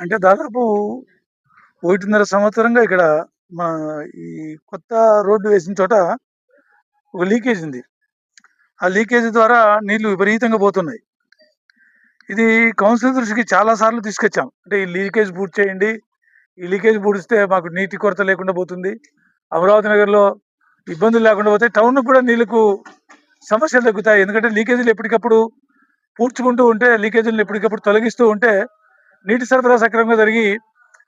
అంటే దాదాపు 1.5 సంవత్సరంగా ఇక్కడ మా ఈ కొత్త రోడ్డు వేసిన చోట ఒక లీకేజ్ ఉంది. ఆ లీకేజ్ ద్వారా నీళ్లు విపరీతంగా పోతున్నాయి. ఇది కౌన్సిల్ దృష్టికి చాలా సార్లు తీసుకొచ్చాం. అంటే ఈ లీకేజ్ పూర్తి చేయండి. ఈ లీకేజ్ పూడిస్తే మాకు నీటి కొరత లేకుండా పోతుంది. అమరావతి నగర్‌లో ఇబ్బందులు లేకుండా పోతాయి. టౌన్‌కి కూడా నీళ్ళకు సమస్యలు తగ్గుతాయి. ఎందుకంటే లీకేజీలు ఎప్పటికప్పుడు పూడ్చుకుంటూ ఉంటే, లీకేజీలను ఎప్పటికప్పుడు తొలగిస్తూ ఉంటే నీటి సరఫరా సక్రమంగా జరిగి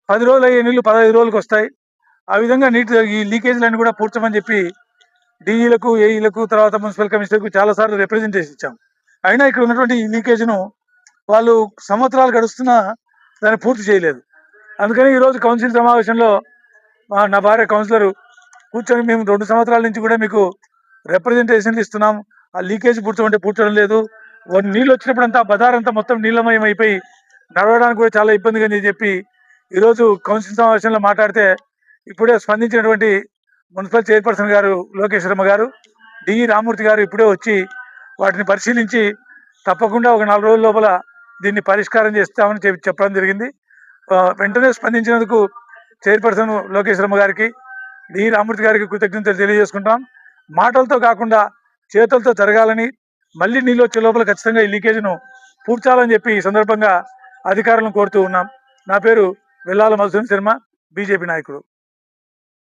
10 రోజులు అయ్యే నీళ్లు 15 రోజులకొస్తాయి. ఆ విధంగా ఈ లీకేజీలన్నీ కూడా పూడ్చమని చెప్పి డీఈలకు, ఏఈలకు, తర్వాత మున్సిపల్ కమిషనర్‌కు చాలా సార్లు రిప్రజెంటేషన్ ఇచ్చాం. అయినా ఇక్కడ ఉన్నటువంటి ఈ లీకేజ్‌ను వాళ్ళు సంవత్సరాలు గడుస్తున్నా దాన్ని పూర్తి చేయలేదు. అందుకని ఈరోజు కౌన్సిల్ సమావేశంలో నా భార్య కౌన్సిలర్ కూర్చొని మేము 2 సంవత్సరాల నుంచి కూడా మీకు రిప్రజెంటేషన్లు ఇస్తున్నాం. ఆ లీకేజ్ పూడ్చమంటే పూడ్చడం లేదు. నీళ్ళు వచ్చినప్పుడంతా బజారంతా మొత్తం నీళ్ళమయం అయిపోయి నడవడానికి కూడా చాలా ఇబ్బందిగా అని చెప్పి ఈరోజు కౌన్సిల్ సమావేశంలో మాట్లాడితే ఇప్పుడే స్పందించినటువంటి మున్సిపల్ చైర్పర్సన్ గారు లోకేశ్వరమ్మ గారు, డిఈ రామూర్తి గారు ఇప్పుడే వచ్చి వాటిని పరిశీలించి తప్పకుండా ఒక 4 రోజుల లోపల దీన్ని పరిష్కారం చేస్తామని చెప్పడం జరిగింది. వెంటనే స్పందించినందుకు చైర్పర్సన్ లోకేశ్వరమ్మ గారికి, డిఈ రామూర్తి గారికి కృతజ్ఞతలు తెలియజేసుకుంటాం. మాటలతో కాకుండా చేతులతో జరగాలని, మళ్ళీ నీళ్ళు వచ్చే లోపల ఖచ్చితంగా ఈ లీకేజ్ను పూడ్చాలని చెప్పి ఈ సందర్భంగా అధికారులను కోరుతూ ఉన్నాం. నా పేరు వెల్లాల మధుసూదన్ శర్మ, బీజేపీ నాయకుడు.